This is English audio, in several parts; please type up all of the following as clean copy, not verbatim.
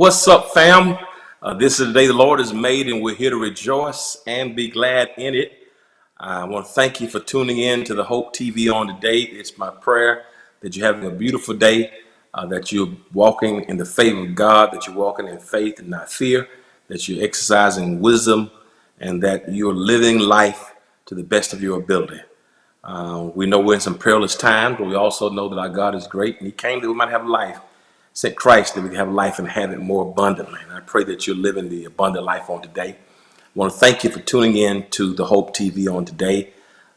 What's up, fam? This is the day the Lord has made, and we're here to rejoice and be glad in it. I want to thank you for tuning in to the Hope TV on today. It's my prayer that you're having a beautiful day, that you're walking in the favor of God, that you're walking in faith and not fear, that you're exercising wisdom, and that you're living life to the best of your ability. We know we're in some perilous times, but we also know that our God is great, and He came that we might have life. Sent Christ that we can have life and have it more abundantly. And I pray that you're living the abundant life on today. I want to thank you for tuning in to the Hope TV on today.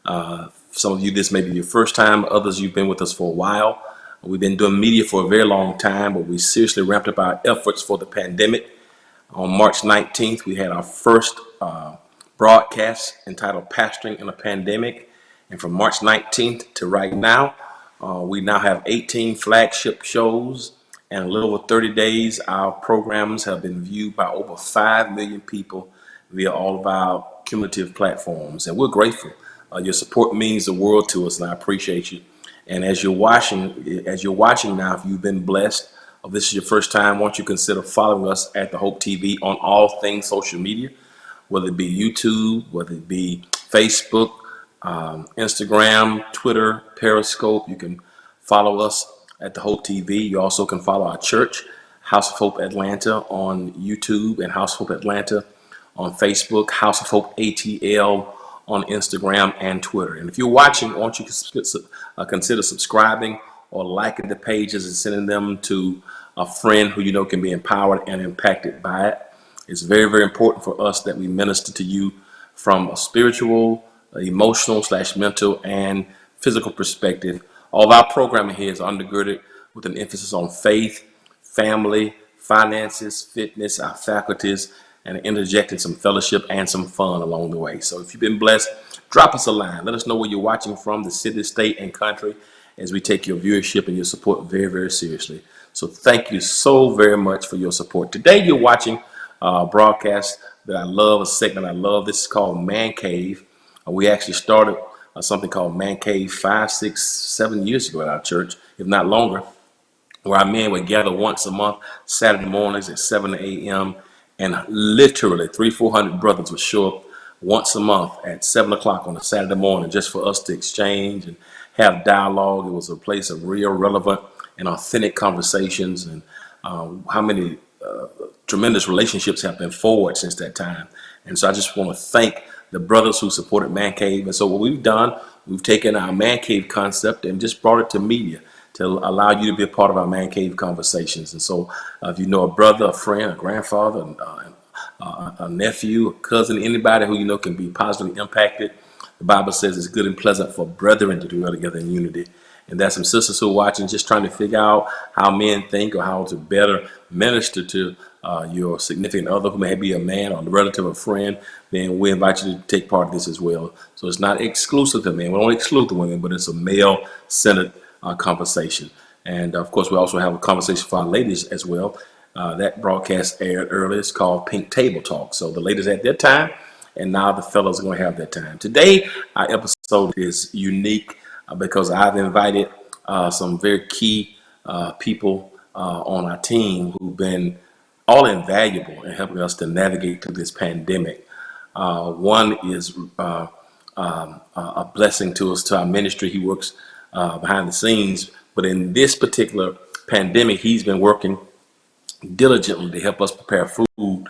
Some of you, this may be your first time. Others, you've been with us for a while. We've been doing media for a very long time, but we seriously ramped up our efforts for the pandemic. On March 19th, we had our first broadcast entitled Pastoring in a Pandemic. And from March 19th to right now, we now have 18 flagship shows. And in a little over 30 days, our programs have been viewed by over 5 million people via all of our cumulative platforms. And we're grateful. Your support means the world to us, and I appreciate you. And as you're watching now, if you've been blessed, or this is your first time, won't you consider following us at the Hope TV on all things social media, whether it be YouTube, whether it be Facebook, Instagram, Twitter, Periscope. You can follow us at the Hope TV. You also can follow our church, House of Hope Atlanta, on YouTube, and House of Hope Atlanta on Facebook, House of Hope ATL on Instagram and Twitter. And if you're watching, why don't you consider subscribing or liking the pages and sending them to a friend who you know can be empowered and impacted by it. It's very, very important for us that we minister to you from a spiritual, emotional / mental and physical perspective. All of our programming here is undergirded with an emphasis on faith, family, finances, fitness, our faculties, and interjecting some fellowship and some fun along the way. So if you've been blessed, drop us a line. Let us know where you're watching from, the city, state, and country, as we take your viewership and your support very, very seriously. So thank you so very much for your support. Today you're watching a broadcast that I love, a segment I love. This is called Man Cave. We actually started something called Man Cave 5, 6, 7 years ago at our church, if not longer, where our men would gather once a month, Saturday mornings at 7 a.m. and literally 300-400 brothers would show up once a month at 7 o'clock on a Saturday morning just for us to exchange and have dialogue. It was a place of real, relevant, and authentic conversations, and how many tremendous relationships have been forward since that time. And so I just want to thank the brothers who supported Man Cave. And so what we've done, we've taken our Man Cave concept and just brought it to media to allow you to be a part of our Man Cave conversations. And so if you know a brother, a friend, a grandfather, a nephew, a cousin, anybody who you know can be positively impacted, the Bible says it's good and pleasant for brethren to dwell together in unity. And there's some sisters who are watching, just trying to figure out how men think or how to better minister to your significant other, who may be a man or a relative or friend. Then we invite you to take part of this as well. So it's not exclusive to men. We don't exclude the women, but it's a male-centered conversation. And of course, we also have a conversation for our ladies as well. That broadcast aired earlier. It's called Pink Table Talk. So the ladies had their time, and now the fellas are going to have their time. Today, our episode is unique because I've invited some very key people on our team who've been all invaluable in helping us to navigate through this pandemic. One is a blessing to us, to our ministry. He works behind the scenes, but in this particular pandemic, he's been working diligently to help us prepare food.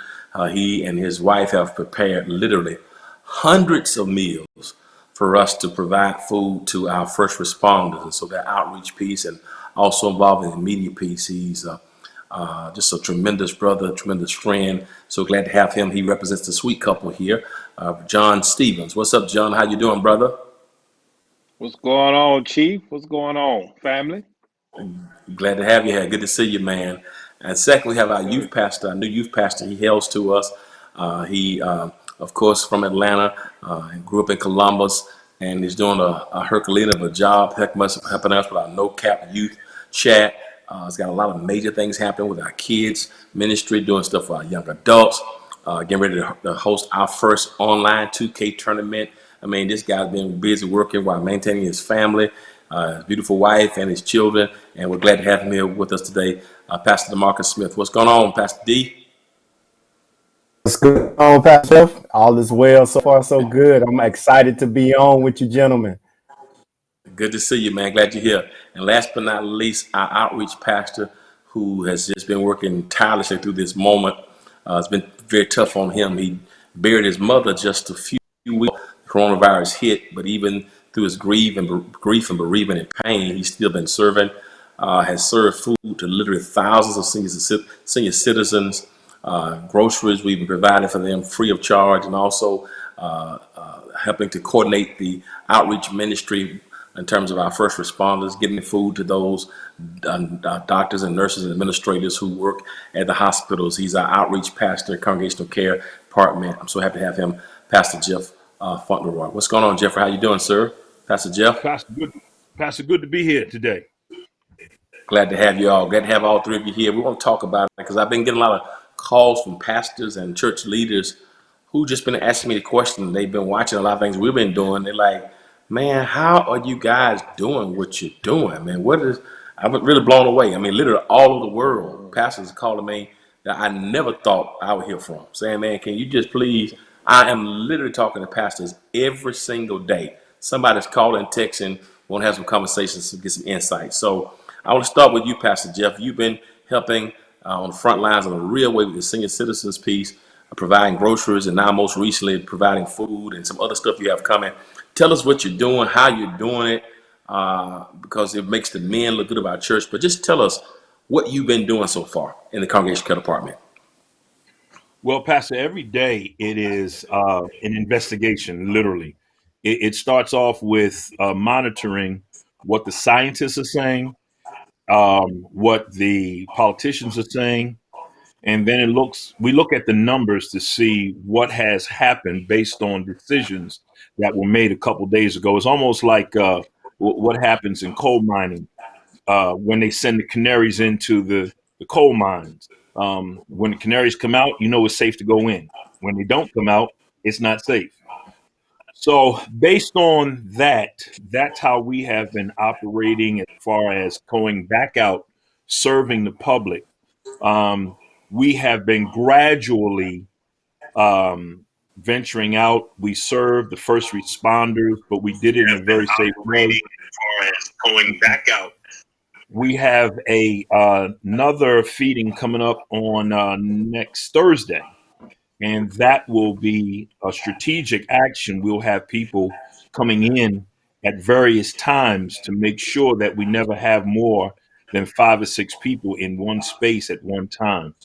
He and his wife have prepared literally hundreds of meals for us to provide food to our first responders. And so that outreach piece, and also involved in the media piece. He's just a tremendous brother, a tremendous friend. So glad to have him. He represents the sweet couple here, John Stevens. What's up, John? How you doing, brother? What's going on, Chief? What's going on, family? Glad to have you here. Good to see you, man. And second, we have our Yes, youth sir. pastor, our new youth pastor. He hails to us. He, of course, from Atlanta, grew up in Columbus, and he's doing a Herculean of a job helping us with our No Cap Youth Chat. It's got a lot of major things happening with our kids ministry, doing stuff for our young adults, getting ready to host our first online 2K tournament. I mean, this guy's been busy working while maintaining his family. his beautiful wife, and his children. And we're glad to have him here with us today, Pastor DeMarcus Smith. What's going on, Pastor D? What's good on, Pastor Jeff? All is well so far, so good. I'm excited to be on with you, gentlemen. Good to see you, man. Glad you're here. And last but not least, our outreach pastor, who has just been working tirelessly through this moment. It's been very tough on him. He buried his mother just a few weeks before coronavirus hit, but even through his grief and bereavement and pain, he's still been serving. Has served food to literally thousands of senior citizens, groceries we've been providing for them free of charge, and also helping to coordinate the outreach ministry in terms of our first responders, getting food to those doctors and nurses and administrators who work at the hospitals. He's our outreach pastor, congregational care department. I'm so happy to have him, Pastor Jeff Fauntleroy. What's going on, Jeffrey? How you doing, sir? Pastor Jeff? Pastor, good to be here today. Glad to have you all. Glad to have all three of you here. We want to talk about it because I've been getting a lot of calls from pastors and church leaders who just been asking me the question. They've been watching a lot of things we've been doing. They're like, man, how are you guys doing what you're doing, man? I'm really blown away. I mean, literally all over the world, pastors are calling me that I never thought I would hear from, saying, man, can you just please, I am literally talking to pastors every single day. Somebody's calling, texting, want to have some conversations to get some insight. So I want to start with you, Pastor Jeff. You've been helping on the front lines in a real way with the senior citizens piece, providing groceries, and now most recently providing food and some other stuff you have coming. Tell us what you're doing, how you're doing it, because it makes the men look good about church. But just tell us what you've been doing so far in the congregational care department. Well, Pastor, every day it is an investigation, literally. It starts off with monitoring what the scientists are saying, what the politicians are saying, and then we look at the numbers to see what has happened based on decisions that were made a couple days ago. It's almost like what happens in coal mining when they send the canaries into the coal mines. When the canaries come out, you know it's safe to go in. When they don't come out, it's not safe. So based on that, that's how we have been operating as far as going back out, serving the public. We have been gradually venturing out. We served the first responders, but we did it in a very safe way. As far as going back out. We have another feeding coming up on next Thursday, and that will be a strategic action. We'll have people coming in at various times to make sure that we never have more than 5 or 6 people in one space at one time.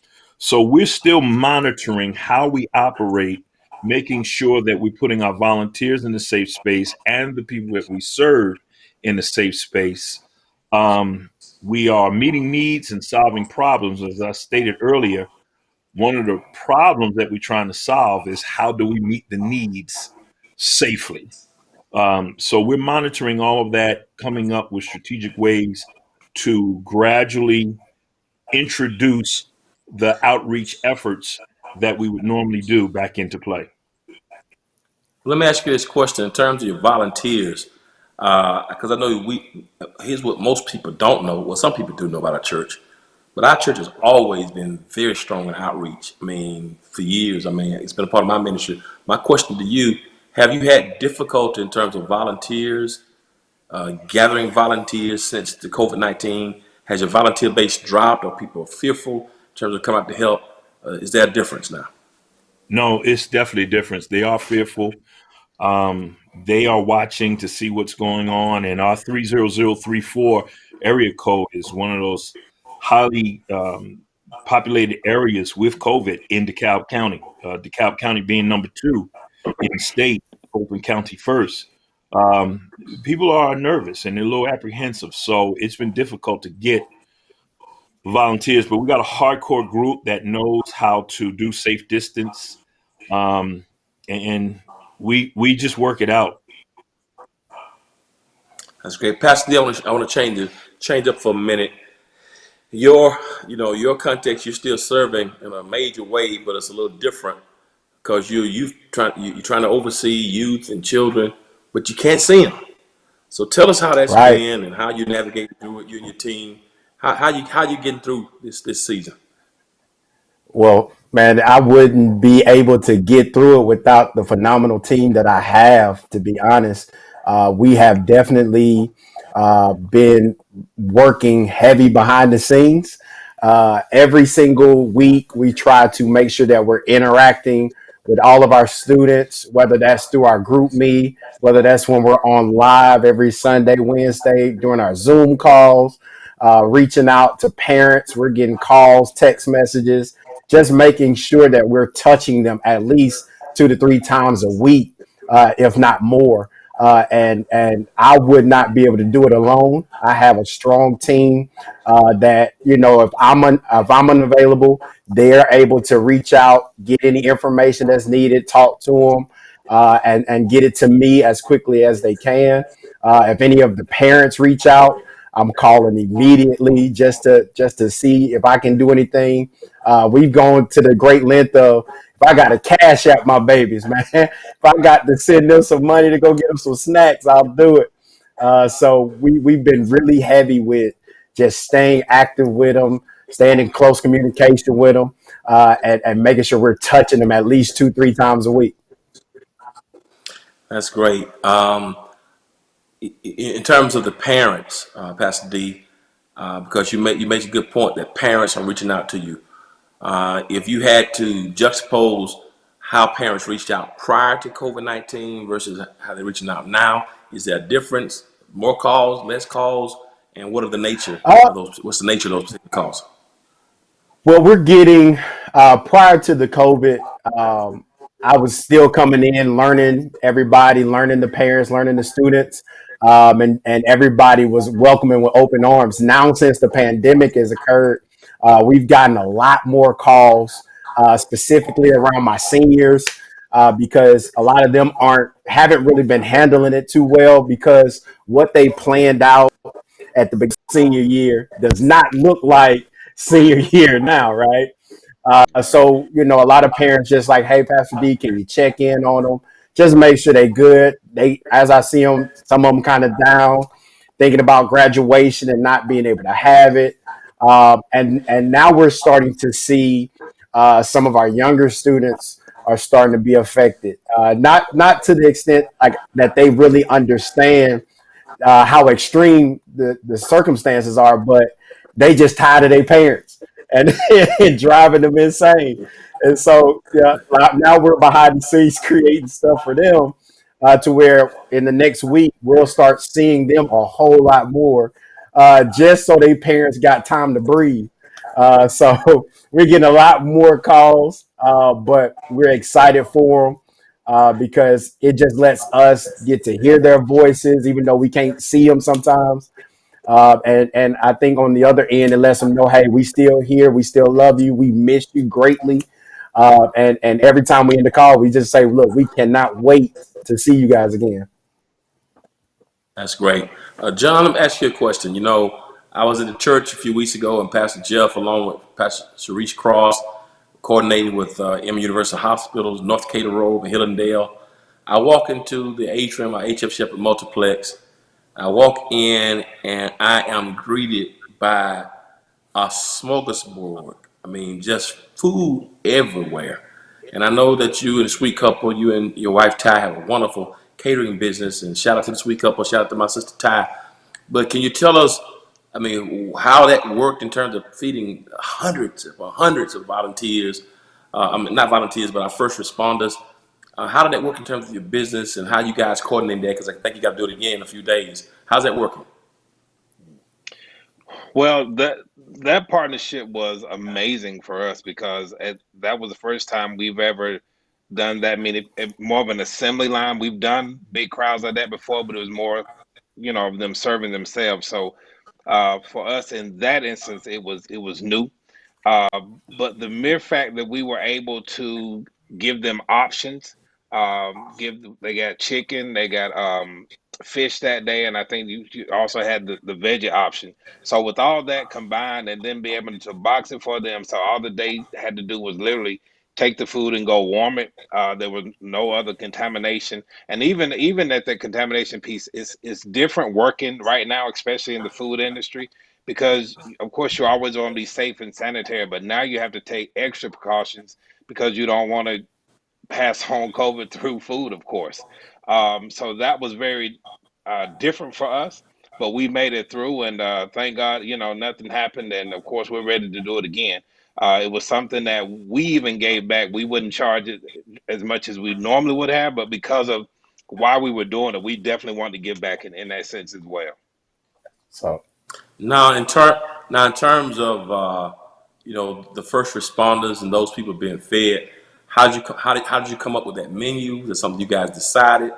So we're still monitoring how we operate, making sure that we're putting our volunteers in a safe space and the people that we serve in a safe space. We are meeting needs and solving problems. As I stated earlier, one of the problems that we're trying to solve is how do we meet the needs safely? So we're monitoring all of that, coming up with strategic ways to gradually introduce the outreach efforts that we would normally do back into play. Let me ask you this question in terms of your volunteers, because I know here's what most people don't know. Well, some people do know about our church, but our church has always been very strong in outreach. I mean, for years. I mean, it's been a part of my ministry. My question to you, have you had difficulty in terms of volunteers, gathering volunteers since the COVID-19? Has your volunteer base dropped, or people are fearful in terms of coming out to help? Is there a difference now? No, it's definitely a difference. They are fearful. They are watching to see what's going on. And our 30034 area code is one of those highly populated areas with COVID in DeKalb County. DeKalb County being number 2 in the state, Oakland County first. People are nervous and they're a little apprehensive. So it's been difficult to get volunteers, but we got a hardcore group that knows how to do safe distance. And we just work it out. That's great, Pastor Lee. I want to change up for a minute. Your context, you're still serving in a major way, but it's a little different because you're trying to oversee youth and children, but you can't see them. So tell us how that's Right. been and how you navigate through it, you and your team. How you getting through this season? Well, man, I wouldn't be able to get through it without the phenomenal team that I have, to be honest. We have definitely been working heavy behind the scenes. Every single week, we try to make sure that we're interacting with all of our students, whether that's through our group me, whether that's when we're on live every Sunday, Wednesday during our Zoom calls, reaching out to parents. We're getting calls, text messages, just making sure that we're touching them at least 2 to 3 times a week, if not more. And I would not be able to do it alone. I have a strong team that if I'm unavailable, they're able to reach out, get any information that's needed, talk to them, and get it to me as quickly as they can. If any of the parents reach out, I'm calling immediately just to see if I can do anything. We've gone to the great length of, if I got to cash out my babies, man. If I got to send them some money to go get them some snacks, I'll do it. So we've been really heavy with just staying active with them, staying in close communication with them, and making sure we're touching them at least 2, 3 times a week. That's great. In terms of the parents, Pastor D, because you made a good point that parents are reaching out to you. If you had to juxtapose how parents reached out prior to COVID-19 versus how they're reaching out now, is there a difference? More calls, less calls, and what are the nature Uh, of those? What's the nature of those particular calls? Well, we're getting prior to the COVID, I was still coming in, learning everybody, learning the parents, learning the students, and everybody was welcoming with open arms. Now, since the pandemic has occurred, we've gotten a lot more calls, specifically around my seniors, because a lot of them haven't really been handling it too well because what they planned out at the beginning of senior year does not look like senior year now, right? So, a lot of parents just like, hey, Pastor D, can you check in on them? Just make sure they good. As I see them, some of them kind of down, thinking about graduation and not being able to have it. And now we're starting to see some of our younger students are starting to be affected. Not to the extent like that they really understand how extreme the circumstances are, but they just tired of their parents and, and driving them insane. And so now we're behind the scenes creating stuff for them to where in the next week we'll start seeing them a whole lot more just so their parents got time to breathe. So we're getting a lot more calls, but we're excited for them because it just lets us get to hear their voices, even though we can't see them sometimes. And I think on the other end, it lets them know, hey, we still here, we still love you, we miss you greatly. And every time we end the call, we just say, look, we cannot wait to see you guys again. That's great. John, let me ask you a question. I was at the church a few weeks ago, and Pastor Jeff, along with Pastor Sharice Cross, coordinated with M Universal Hospitals, North Decatur Road, and Hillendale. I walk into the atrium, our HF Shepherd Multiplex. I walk in, and I am greeted by a smorgasbord. I mean, just food everywhere. And I know that you and the sweet couple, you and your wife Ty, have a wonderful catering business. And shout out to the sweet couple, shout out to my sister Ty. But can you tell us, I mean, how that worked in terms of feeding hundreds of volunteers? I mean, not volunteers, but our first responders. How did that work in terms of your business and how you guys coordinate that? Because I think you got to do it again in a few days. How's that working? Well, that partnership was amazing for us because that was the first time we've ever done that many, more of an assembly line. We've done big crowds like that before, but it was more, of them serving themselves. So for us in that instance, it was new. Uh, but the mere fact that we were able to give them options, they got chicken, they got fish that day, and I think you also had the veggie option. So with all that combined, and then be able to box it for them, so all the day had to do was literally take the food and go warm it. There was no other contamination, and even at the contamination piece, is different working right now, especially in the food industry, because of course you always want to be safe and sanitary, but now you have to take extra precautions because you don't want to pass on COVID through food, of course. So that was very different for us, but we made it through, and thank God, nothing happened, and of course we're ready to do it again. It was something that we even gave back. We wouldn't charge it as much as we normally would have, but because of why we were doing it, we definitely wanted to give back in that sense as well. So Now, in terms of the first responders and those people being fed, how did you come up with that menu? Is it something you guys decided,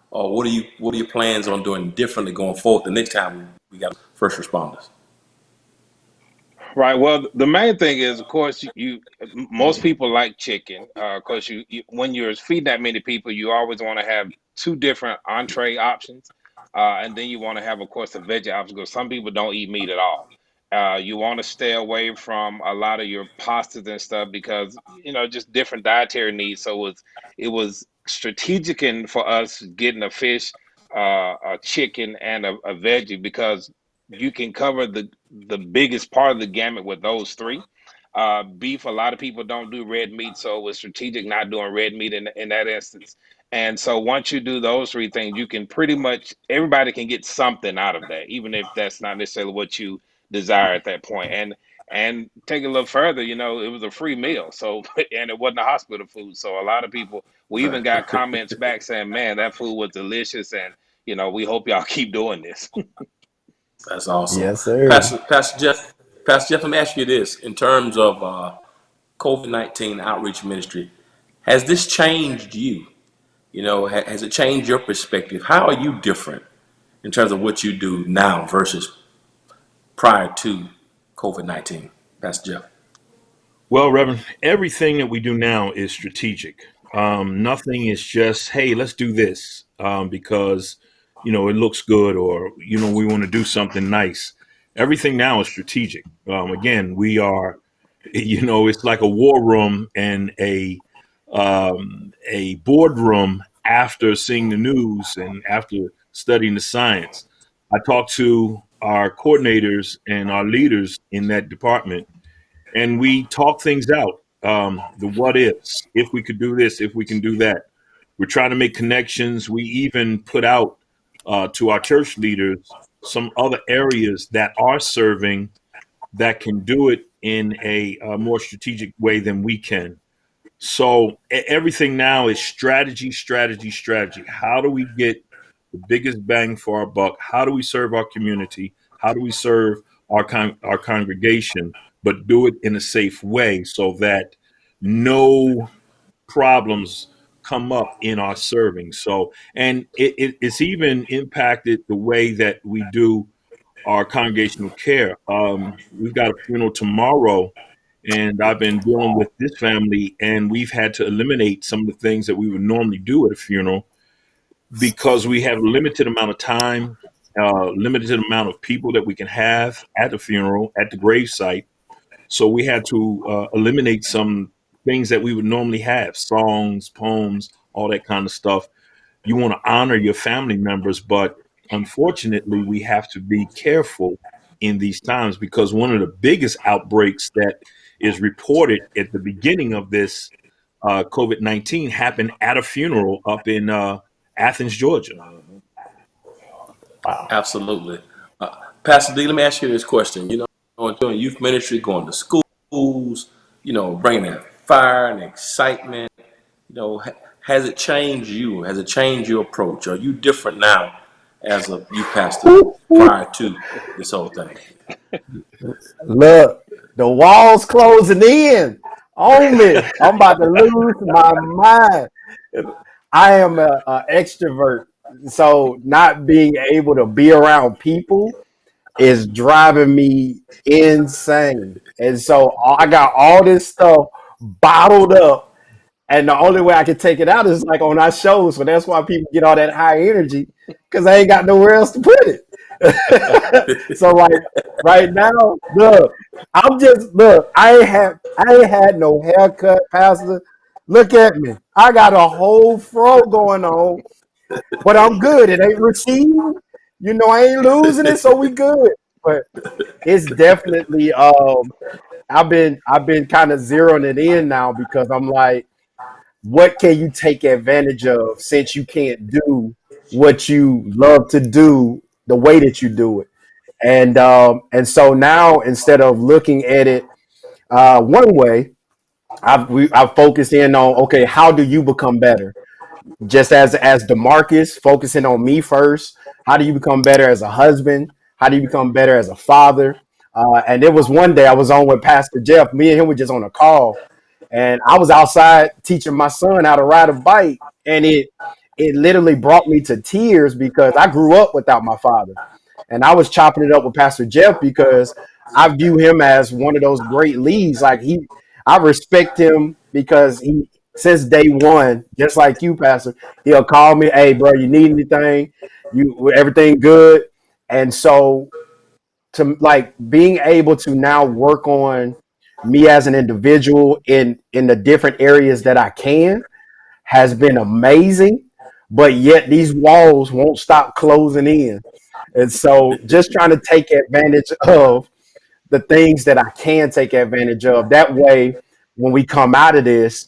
or what are your plans on doing differently going forward the next time we got first responders? Right. Well, the main thing is, of course, most people like chicken. Of course, when you're feeding that many people, you always want to have two different entree options, and then you want to have, of course, a veggie option because some people don't eat meat at all. You want to stay away from a lot of your pastas and stuff because just different dietary needs. So it was strategic in for us getting a fish, a chicken, and a veggie because you can cover the biggest part of the gamut with those three. Beef, a lot of people don't do red meat, so it was strategic not doing red meat in that instance. And so once you do those three things, you can pretty much everybody can get something out of that, even if that's not necessarily what you desire at that point. And take it a little further, it was a free meal, so and it wasn't a hospital food. So a lot of people, we even got comments back saying, "Man, that food was delicious," and we hope y'all keep doing this. That's awesome. yes, sir. Pastor Jeff, let me ask you this: in terms of COVID-19 outreach ministry, has this changed you? Has it changed your perspective? How are you different in terms of what you do now versus prior to COVID-19, Pastor Jeff? Well, Reverend, everything that we do now is strategic. Nothing is just, hey, let's do this because, it looks good or, we want to do something nice. Everything now is strategic. Again, we are, it's like a war room and a boardroom after seeing the news and after studying the science. I talked to our coordinators and our leaders in that department, and we talk things out. The what ifs, if we could do this, if we can do that. We're trying to make connections. We even put out to our church leaders some other areas that are serving that can do it in a more strategic way than we can. So everything now is strategy, strategy, strategy. How do we get the biggest bang for our buck? How do we serve our community? How do we serve our congregation, but do it in a safe way so that no problems come up in our serving? So, and it's even impacted the way that we do our congregational care. We've got a funeral tomorrow, and I've been dealing with this family, and we've had to eliminate some of the things that we would normally do at a funeral because we have a limited amount of time, limited amount of people that we can have at the funeral, at the gravesite. So we had to eliminate some things that we would normally have, songs, poems, all that kind of stuff. You want to honor your family members, but unfortunately, we have to be careful in these times because one of the biggest outbreaks that is reported at the beginning of this COVID-19 happened at a funeral up in Athens, Georgia. Wow. Absolutely. Pastor D, let me ask you this question. Doing youth ministry, going to schools, bringing that fire and excitement, has it changed you? Has it changed your approach? Are you different now as a youth pastor prior to this whole thing? Look, the walls closing in on me. I'm about to lose my mind. I am a extrovert, so not being able to be around people is driving me insane. And so I got all this stuff bottled up, and the only way I can take it out is like on our shows. So that's why people get all that high energy because I ain't got nowhere else to put it. So like right now, look, I ain't had no haircut, Pastor. Look at me. I got a whole fro going on, but I'm good. It ain't receding. You know, I ain't losing it, so we good. But it's definitely I've been kind of zeroing it in now because I'm like, what can you take advantage of since you can't do what you love to do the way that you do it? And so now instead of looking at it one way, I've focused in on, okay, how do you become better? Just as DeMarcus, focusing on me first. How do you become better as a husband? How do you become better as a father? And it was one day I was on with Pastor Jeff. Me and him were just on a call, and I was outside teaching my son how to ride a bike, and it literally brought me to tears because I grew up without my father, and I was chopping it up with Pastor Jeff because I view him as one of those great leads. I respect him because he, since day one, just like you, Pastor, he'll call me, "Hey, bro, you need anything? You everything good?" And so, to like being able to now work on me as an individual in the different areas that I can has been amazing. But yet these walls won't stop closing in, and so just trying to take advantage of the things that I can take advantage of. That way, when we come out of this,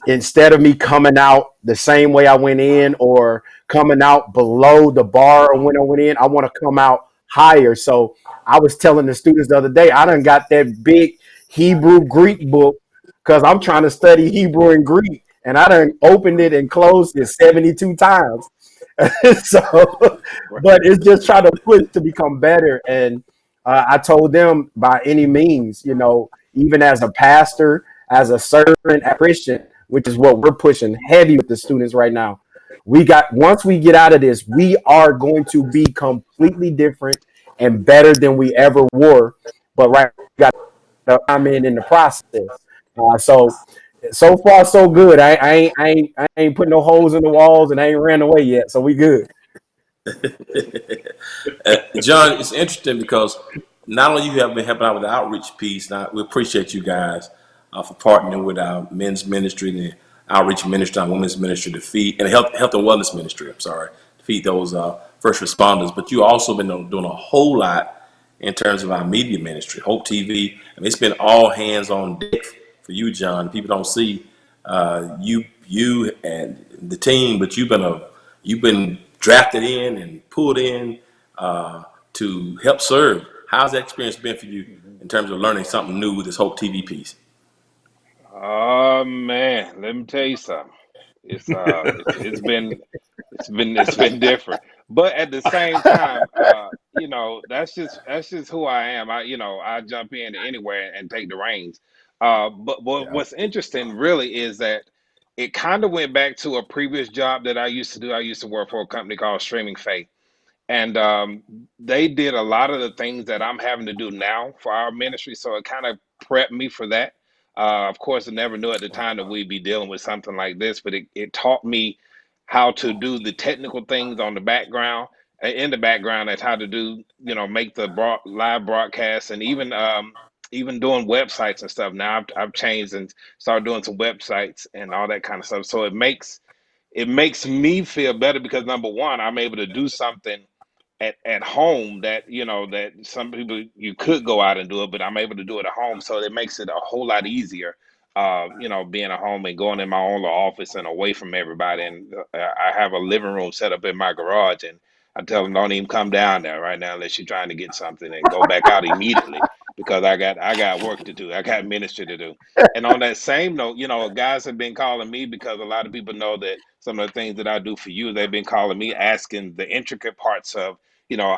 instead of me coming out the same way I went in or coming out below the bar when I went in, I want to come out higher. So I was telling the students the other day, I done got that big Hebrew Greek book because I'm trying to study Hebrew and Greek. And I done opened it and closed it 72 times. So, but it's just trying to push to become better. And I told them by any means, even as a pastor, as a servant, a Christian, which is what we're pushing heavy with the students right now. Once we get out of this, we are going to be completely different and better than we ever were. But right, we got to come in the process. So far so good. I ain't putting no holes in the walls, and I ain't ran away yet. So we good. John, it's interesting because not only you have been helping out with the outreach piece, now we appreciate you guys for partnering with our men's ministry and the outreach ministry, our women's ministry to feed, and health and wellness ministry, I'm sorry, to feed those first responders. But you also been doing a whole lot in terms of our media ministry, Hope TV. I mean, it's been all hands on deck for you, John. People don't see you and the team, but you've been drafted in and pulled in to help serve. How's that experience been for you in terms of learning something new with this Hope TV piece? Oh man, let me tell you something. It's been different. But at the same time, that's just who I am. I jump in anywhere and take the reins. But Yeah. what's interesting really is that it kind of went back to a previous job that I used to do. I used to work for a company called Streaming Faith. And they did a lot of the things that I'm having to do now for our ministry. So it kind of prepped me for that. Of course, I never knew at the time that we'd be dealing with something like this, but it taught me how to do the technical things on the background, in the background, and how to do, make the live broadcasts, and even doing websites and stuff. Now I've changed and started doing some websites and all that kind of stuff. So it makes me feel better because number one, I'm able to do something at home that that some people you could go out and do it, but I'm able to do it at home, so it makes it a whole lot easier. Being at home and going in my own little office and away from everybody. And I have a living room set up in my garage, and I tell them don't even come down there right now unless you're trying to get something, and go back out immediately because I got work to do. I got ministry to do. And on that same note, guys have been calling me because a lot of people know that some of the things that I do for you, they've been calling me asking the intricate parts of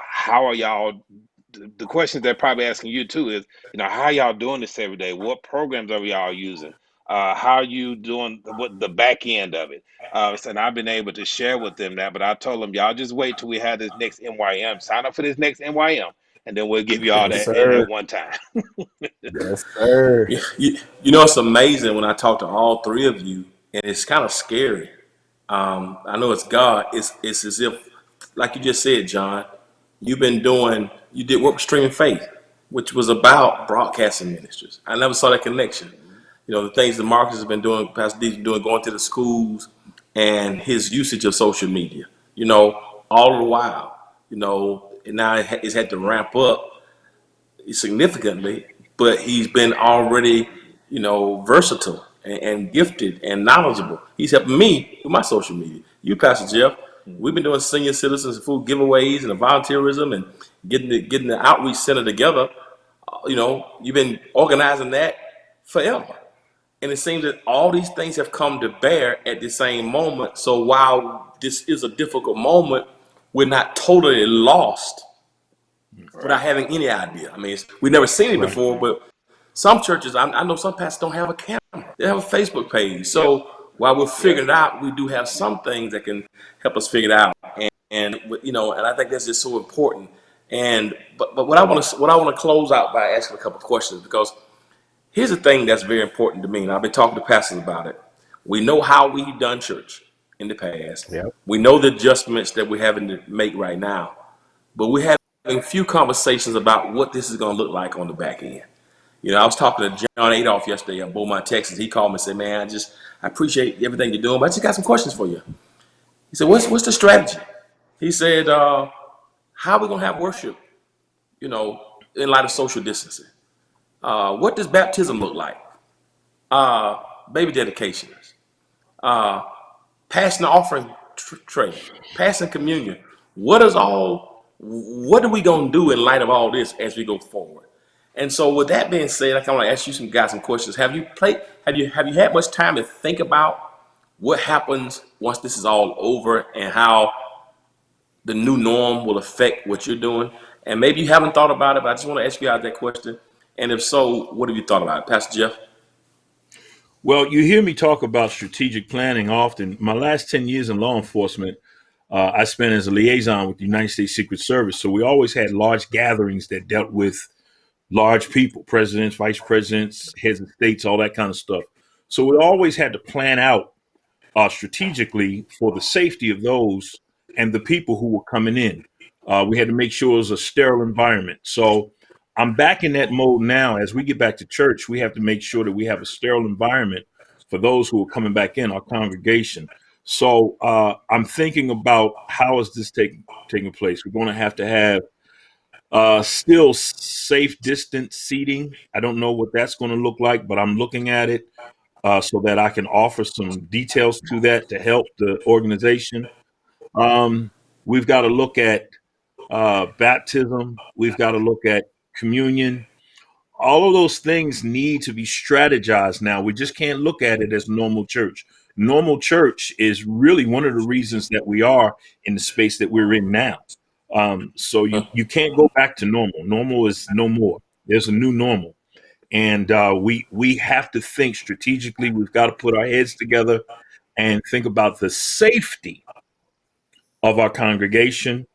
how are y'all, the questions they're probably asking you too is, how y'all doing this every day? What programs are y'all using? How are you doing what the back end of it? And I've been able to share with them that, but I told them, y'all just wait till we have this next NYM, sign up for this next NYM, and then we'll give you all Yes, that in sir. at one time. Yes, sir. It's amazing when I talk to all three of you, and it's kind of scary. I know it's God. It's as if, like you just said, John, you did work with Streaming Faith, which was about broadcasting ministers. I never saw that connection. the things that Marcus has been doing, Pastor D's been doing, going to the schools, and his usage of social media. All the while, and now it's had to ramp up significantly, but he's been already, versatile and gifted and knowledgeable. He's helping me with my social media. You, Pastor Jeff, we've been doing senior citizens food giveaways and the volunteerism and getting the outreach center together. You've been organizing that forever. And it seems that all these things have come to bear at the same moment. So while this is a difficult moment, we're not totally lost without having any idea. I mean, we've never seen it before, but some churches, I know some pastors don't have a camera. They have a Facebook page. So while we're figuring it out, we do have some things that can help us figure it out. And I think that's just so important. But what I want to close out by asking a couple of questions, because here's the thing that's very important to me, and I've been talking to pastors about it. We know how we've done church in the past. Yep. We know the adjustments that we're having to make right now, but we're having a few conversations about what this is going to look like on the back end. I was talking to John Adolph yesterday at Beaumont, Texas. He called me and said, "Man, I appreciate everything you're doing, but I just got some questions for you." He said, "What's the strategy?" He said, "How are we going to have worship, in light of social distancing? What does baptism look like? Baby dedications, passing the offering tray, passing communion. What are we going to do in light of all this as we go forward?" And so with that being said, I kind of want to ask you some questions. Have you had much time to think about what happens once this is all over and how the new norm will affect what you're doing? And maybe you haven't thought about it, but I just want to ask you out that question. And if so, what have you thought about it? Pastor Jeff? Well, you hear me talk about strategic planning often. My last 10 years in law enforcement, I spent as a liaison with the United States Secret Service. So we always had large gatherings that dealt with large people, presidents, vice presidents, heads of states, all that kind of stuff. So we always had to plan out strategically for the safety of those and the people who were coming in. We had to make sure it was a sterile environment. So I'm back in that mode now. As we get back to church, we have to make sure that we have a sterile environment for those who are coming back in our congregation. So I'm thinking about how is this taking place. We're going to have still safe distance seating. I don't know what that's going to look like, but I'm looking at it so that I can offer some details to that to help the organization. We've got to look at baptism. We've got to look at communion. All of those things need to be strategized now. We just can't look at it as normal church. Normal church is really one of the reasons that we are in the space that we're in now. So you can't go back to normal. Normal is no more. There's a new normal. And we have to think strategically. We've got to put our heads together and think about the safety of our congregation,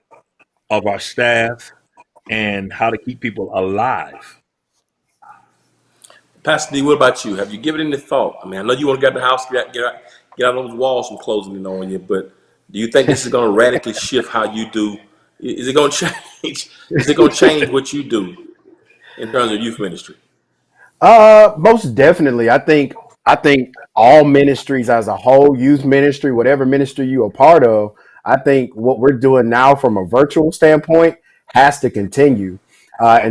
of our staff, and how to keep people alive. Pastor D, what about you? Have you given any thought? I mean, I know you want to get out the house, get out those walls from closing in on you, but do you think this is going to radically shift how you do? Is it going to change? Is it going to change what you do in terms of youth ministry? Most definitely. I think all ministries as a whole, youth ministry, whatever ministry you are part of, I think what we're doing now from a virtual standpoint has to continue.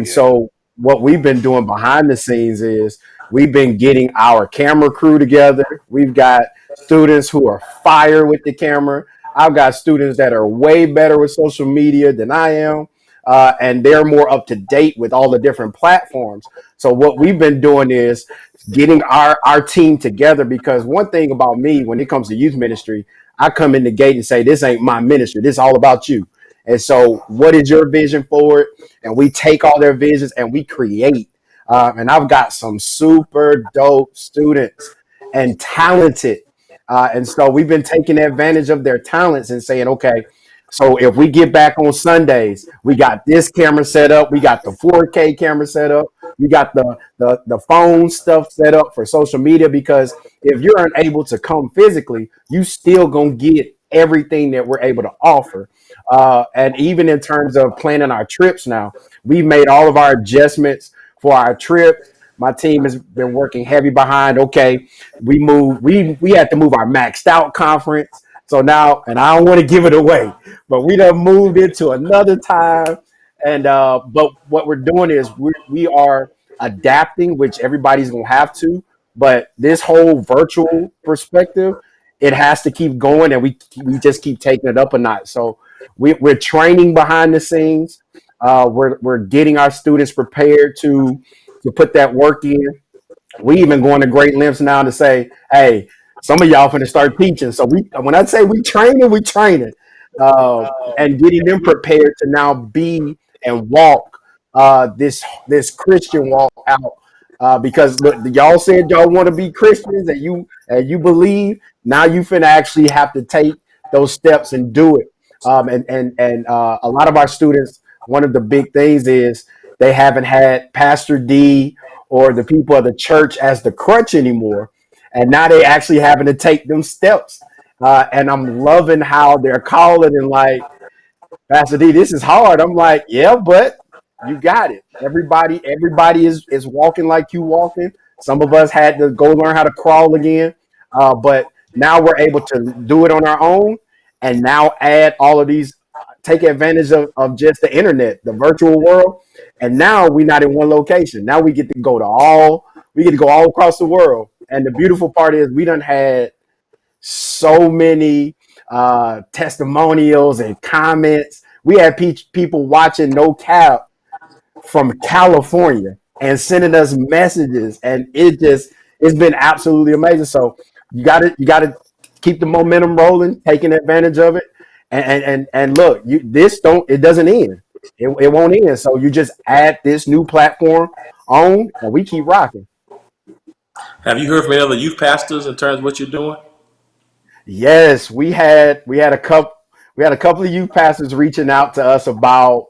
So what we've been doing behind the scenes is we've been getting our camera crew together. We've got students who are fire with the camera. I've got students that are way better with social media than I am. And they're more up to date with all the different platforms. So what we've been doing is getting our team together, because one thing about me, when it comes to youth ministry, I come in the gate and say, this ain't my ministry. This is all about you. And so what is your vision for it? And we take all their visions and we create. And I've got some super dope students and talented. And so we've been taking advantage of their talents and saying, okay, so if we get back on Sundays, we got this camera set up. We got the 4K camera set up. We got the phone stuff set up for social media, because if you're unable to come physically, you still gonna get everything that we're able to offer. And even in terms of planning our trips now, we've made all of our adjustments for our trip. My team has been working heavy behind. Okay, we had to move our maxed out conference. So now, and I don't want to give it away, but we done moved into another time. And but what we're doing is we are adapting, which everybody's gonna have to. But this whole virtual perspective, it has to keep going, and we just keep taking it up a notch. So we're training behind the scenes. We're getting our students prepared to put that work in. We even going to great lengths now to say, hey, some of y'all finna start teaching. So when I say we training, uh, and getting them prepared to now be and walk this Christian walk out. Because look, y'all said y'all want to be Christians and you believe. Now you finna actually have to take those steps and do it. And a lot of our students, one of the big things is they haven't had Pastor D or the people of the church as the crutch anymore. And now they actually having to take them steps. And I'm loving how they're calling and like, Pastor D, this is hard. I'm like, yeah, but you got it. Everybody is walking like you walking. Some of us had to go learn how to crawl again. But now we're able to do it on our own and now add all of these, take advantage of just the internet, the virtual world. And now we're not in one location. Now we get to go all across the world. And the beautiful part is we done had so many testimonials and comments. We had people watching No Cap from California and sending us messages, and it's been absolutely amazing. So you gotta keep the momentum rolling, taking advantage of it, and look, it doesn't end. It won't end. So you just add this new platform on, and we keep rocking. Have you heard from any other youth pastors in terms of what you're doing? Yes, we had a couple of youth pastors reaching out to us about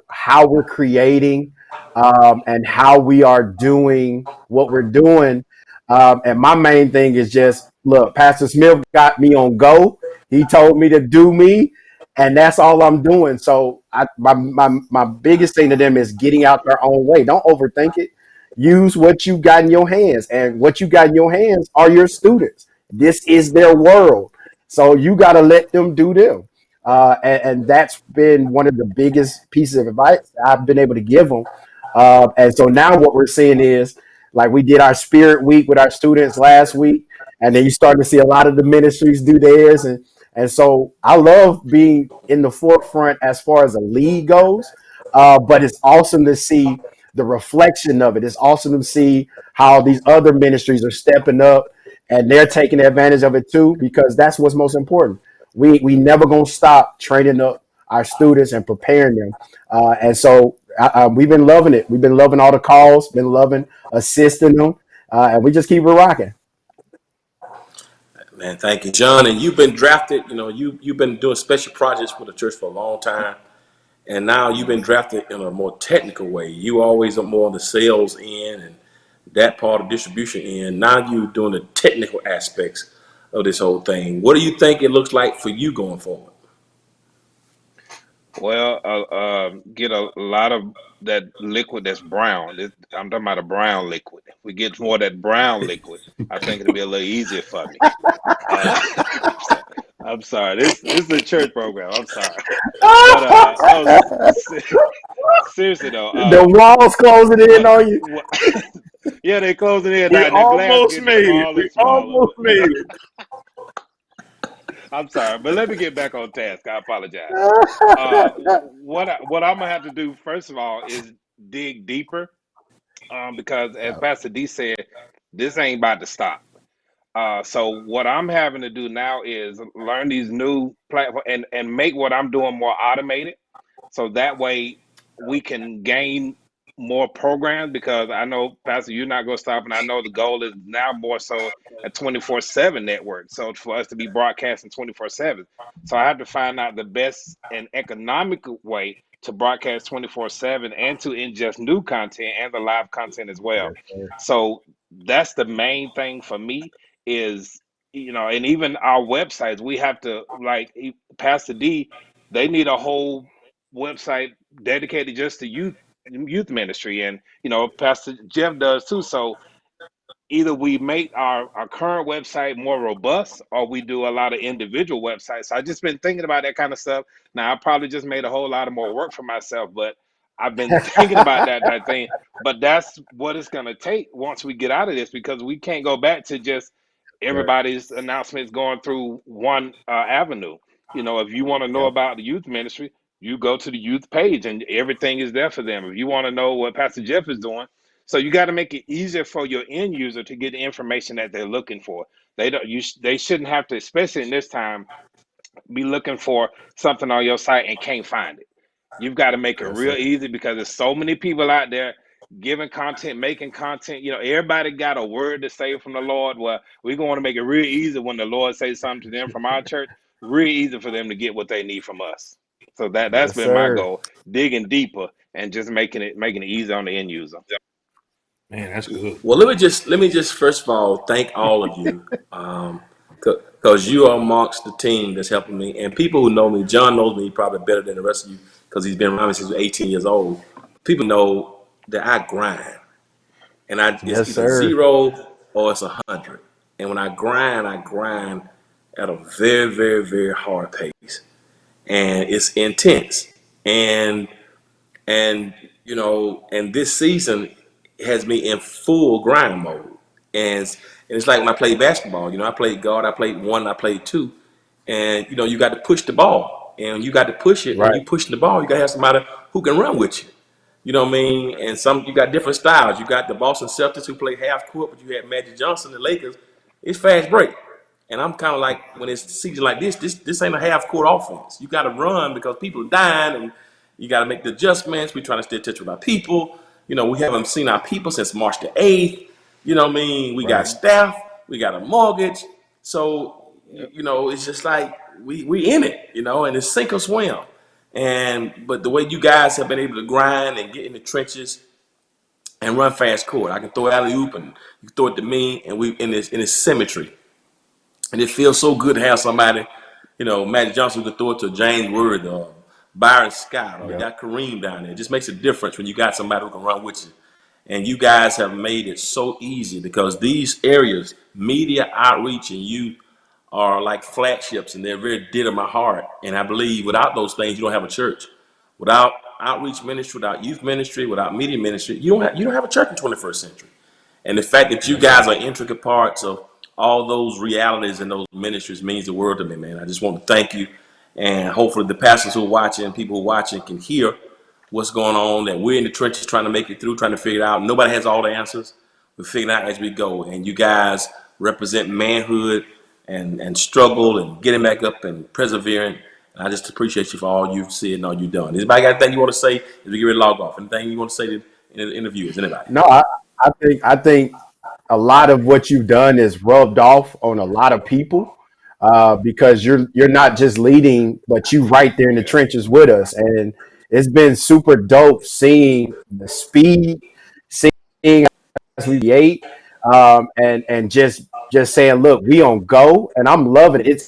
how we're creating and how we are doing what we're doing. And my main thing is just look, Pastor Smith got me on go. He told me to do me, and that's all I'm doing. So my biggest thing to them is getting out their own way. Don't overthink it. Use what you got in your hands, and what you got in your hands are your students. This is their world. So you got to let them do them. And that's been one of the biggest pieces of advice I've been able to give them. And so now what we're seeing is like we did our spirit week with our students last week, and then you start to see a lot of the ministries do theirs. And so I love being in the forefront as far as the league goes. But it's awesome to see the reflection of it. It's awesome to see how these other ministries are stepping up and they're taking advantage of it too, because that's what's most important. We never gonna stop training up our students and preparing them, and so we've been loving it. We've been loving all the calls, been loving assisting them, and we just keep it rocking. Man, thank you, John. And you've been drafted. You've been doing special projects for the church for a long time, and now you've been drafted in a more technical way. You always are more on the sales end and that part of distribution end. Now you're doing the technical aspects of this whole thing. What do you think it looks like for you going forward? Well, get a lot of that liquid that's brown. I'm talking about a brown liquid. If we get more of that brown liquid, I think it'll be a little easier for me. I'm sorry. This is a church program. I'm sorry, but seriously though, The walls closing in what on you. what? Yeah, they closing in We now, and the glass almost getting made it. smaller We and smaller. almost made it. I'm sorry, but let me get back on task. I apologize. What I'm gonna have to do first of all is dig deeper, because as Pastor D said, this ain't about to stop. So what I'm having to do now is learn these new platforms and make what I'm doing more automated, so that way we can gain more programs. Because I know, Pastor, you're not going to stop, and I know the goal is now more so a 24/7 network. So for us to be broadcasting 24/7, so I have to find out the best and economical way to broadcast 24/7 and to ingest new content and the live content as well. Yes, sir. So that's the main thing for me is, and even our websites, we have to, like Pastor D, they need a whole website dedicated just to youth youth ministry, and Pastor Jeff does too. So either we make our current website more robust, or we do a lot of individual websites. So I just been thinking about that kind of stuff. Now I probably just made a whole lot of more work for myself, but I've been thinking about that thing. But that's what it's gonna take once we get out of this, because we can't go back to just Sure. everybody's announcements going through one avenue. If you want to know Yep. about the youth ministry, you go to the youth page and everything is there for them. If you want to know what Pastor Jeff is doing, so you got to make it easier for your end user to get the information that they're looking for. They shouldn't have to, especially in this time, be looking for something on your site and can't find it. You've got to make it Yes, real sir. easy, because there's so many people out there giving content, making content. Everybody got a word to say from the Lord. Well, we're going to make it real easy when the Lord says something to them from our church, real easy for them to get what they need from us. So that's Yes, been my sir. goal, digging deeper and just making it easy on the end user. Man, that's good. Well, let me just first of all thank all of you, because you are amongst the team that's helping me. And people who know me, John knows me probably better than the rest of you because he's been around me since he was 18 years old. People know that I grind, and it's Yes, either sir. 0 or it's 100. And when I grind at a very, very, very hard pace, and it's intense. And and and this season has me in full grind mode. And it's like when I played basketball. I played guard, I played one, I played two, and you got to push the ball, and you got to push it. When Right. you pushing the ball, you got to have somebody who can run with you. You know what I mean? And you got different styles. You got the Boston Celtics who play half court, but you had Magic Johnson, the Lakers. It's fast break. And I'm kind of like, when it's season like this ain't a half court offense. You got to run because people are dying, and you got to make the adjustments. We're trying to stay in touch with our people. We haven't seen our people since March the 8th. You know what I mean? We got Right. staff, we got a mortgage. So, Yep. it's just like we in it, and it's sink or swim. But the way you guys have been able to grind and get in the trenches and run fast court, I can throw alley oop and you can throw it to me, and we in this symmetry. And it feels so good to have somebody, Magic Johnson who can throw it to James Worth or Byron Scott, or you Yep. got Kareem down there. It just makes a difference when you got somebody who can run with you. And you guys have made it so easy because these areas, media outreach and youth, are like flagships, and they're very dear to my heart. And I believe without those things, you don't have a church. Without outreach ministry, without youth ministry, without media ministry, you don't have a church in the 21st century. And the fact that you Yes, guys sir. are intricate parts of all those realities and those ministries means the world to me, man. I just want to thank you. And hopefully the pastors who are watching, people who are watching can hear what's going on, that we're in the trenches trying to make it through, trying to figure it out. Nobody has all the answers. We're figuring it out as we go. And you guys represent manhood and struggle and getting back up and persevering. And I just appreciate you for all you've said and all you've done. Anybody got anything you want to say as we get ready to log off? Anything you want to say to the interviewers? Anybody? No, I think a lot of what you've done is rubbed off on a lot of people, because you're not just leading, but you right there in the trenches with us, and it's been super dope seeing the speed, seeing us we create, and just saying, look, we on go, and I'm loving it.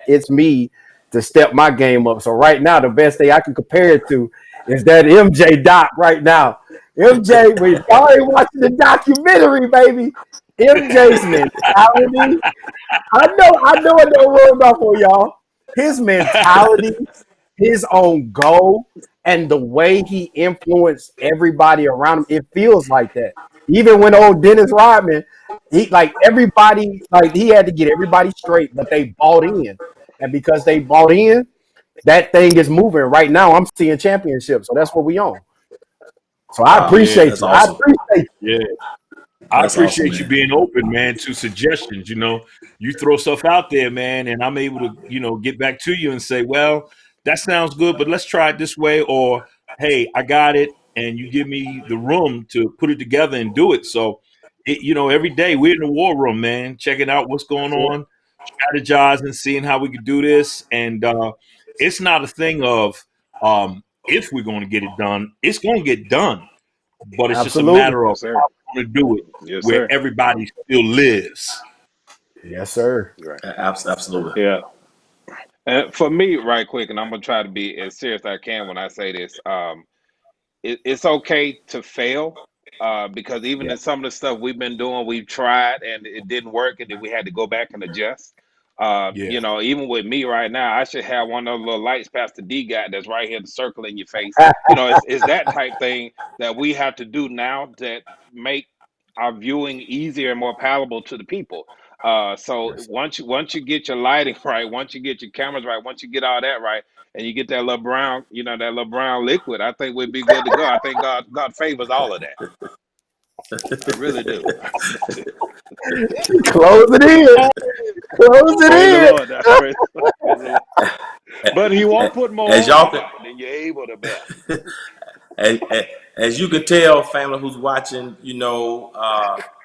It's me to step my game up. So right now, the best thing I can compare it to is that MJ doc right now. MJ, we already watching the documentary, baby. MJ's mentality. I know it don't rub off on y'all. His mentality, his own goal, and the way he influenced everybody around him, it feels like that. Even when old Dennis Rodman, he like everybody, like he had to get everybody straight, but they bought in. And because they bought in, that thing is moving. Right now, I'm seeing championships. So that's what we on. So I Wow, Yeah. appreciate that's you. I awesome. appreciate Yeah. I That's awesome, appreciate you man. being open, man, to suggestions. You throw stuff out there, man, and I'm able to, get back to you and say, well, that sounds good, but let's try it this way. Or, hey, I got it. And you give me the room to put it together and do it. So, every day we're in the war room, man, checking out what's going you. on, strategizing, seeing how we could do this. And it's not a thing of if we're going to get it done, it's going to get done. But it's just a Absolutely. matter of Yes, sir. how we're going to do it Yes, where sir. everybody still lives. Yes, sir. Right. Absolutely. Yeah. And for me, right quick, and I'm gonna try to be as serious as I can when I say this. it's okay to fail, because even Yeah. in some of the stuff we've been doing, we've tried and it didn't work, and then we had to go back and adjust. Yeah. You know, even with me right now, I should have one of those little lights Pastor D got that's right here, the circle in your face. You know, it's that type thing that we have to do now that make our viewing easier and more palatable to the people. So Yes. once you get your lighting right, once you get your cameras right, once you get all that right, and you get that little brown, you know, that little brown liquid, I think we'd be good to go. I think God favors all of that. I really do. Close it in. Close it Praise the in. Lord. Praise the Lord. But he won't put more As on you y'all can, now than you're able to bear. as, as you can tell, family who's watching, you know,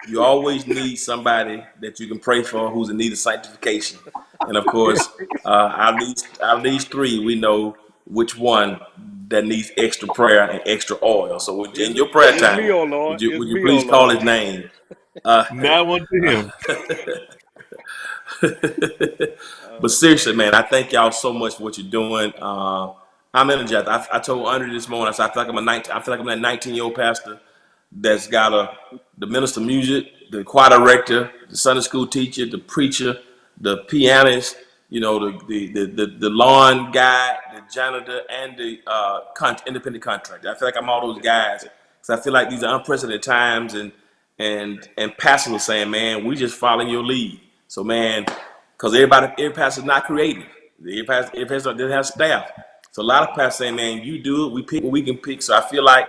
you always need somebody that you can pray for who's in need of sanctification. And of course, out of these three, we know which one that needs extra prayer and extra oil. So in your prayer It's me, time, oh Lord. It's would you me, oh please call Lord. his name? Uh, Now unto him. But seriously, man, I thank y'all so much for what you're doing. I'm energized. I told Andre this morning, I said, I feel like I'm a 19, I feel like I'm that 19-year-old pastor that's got the minister of music, the choir director, the Sunday school teacher, the preacher, the pianist, you know, the lawn guy, the janitor, and the independent contractor. I feel like I'm all those guys because I feel like these are unprecedented times, and pastors are saying, man, we just following your lead. So man, because every pastor's not creative. Every pastor doesn't have staff. So a lot of pastors saying, man, you do it. We pick what we can pick. So I feel like,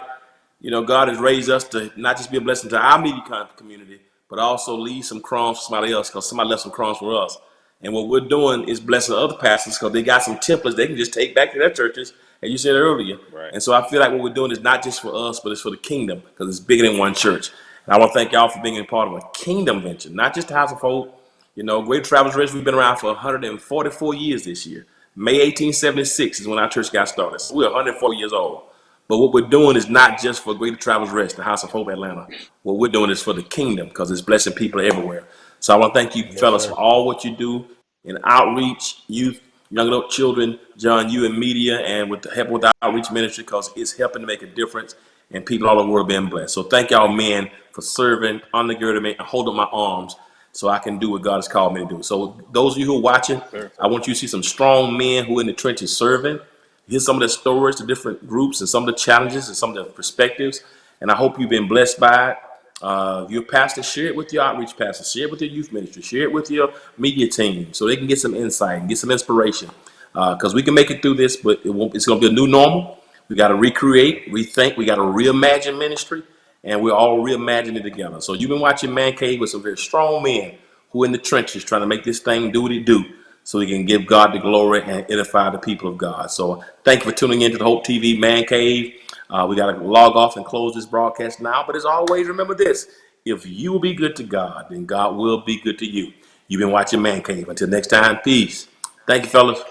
you know, God has raised us to not just be a blessing to our media community, but also leave some crumbs for somebody else because somebody left some crumbs for us. And what we're doing is blessing other pastors because they got some templates they can just take back to their churches, as you said earlier. Right. And so I feel like what we're doing is not just for us, but it's for the kingdom because it's bigger than one church. And I want to thank y'all for being a part of a kingdom venture, not just the House of Hope. You know, Great Travelers Rest, we've been around for 144 years this year. May 1876 is when our church got started. So we're 104 years old. But what we're doing is not just for Greater Travelers Rest, the House of Hope Atlanta. What we're doing is for the kingdom because it's blessing people everywhere. So I want to thank you, Yes, fellas, sir. for all what you do in outreach, youth, young adult children, John, you in media, and with the help with the outreach ministry because it's helping to make a difference and people all over the world being blessed. So thank y'all, men, for serving, undergirding me, and holding my arms so I can do what God has called me to do. So those of you who are watching, Yes, sir. I want you to see some strong men who are in the trenches serving. Hear some of the stories, the different groups, and some of the challenges and some of the perspectives. And I hope you've been blessed by it. Your pastor, share it with your outreach pastor, share it with your youth ministry, share it with your media team so they can get some insight and get some inspiration. Because we can make it through this, but it's going to be a new normal. We got to recreate, rethink, we got to reimagine ministry, and we're all reimagining it together. So you've been watching Man Cave with some very strong men who are in the trenches trying to make this thing do what it do so we can give God the glory and edify the people of God. So thank you for tuning in to the Hope TV Man Cave. We got to log off and close this broadcast now. But as always, remember this. If you will be good to God, then God will be good to you. You've been watching Man Cave. Until next time, peace. Thank you, fellas.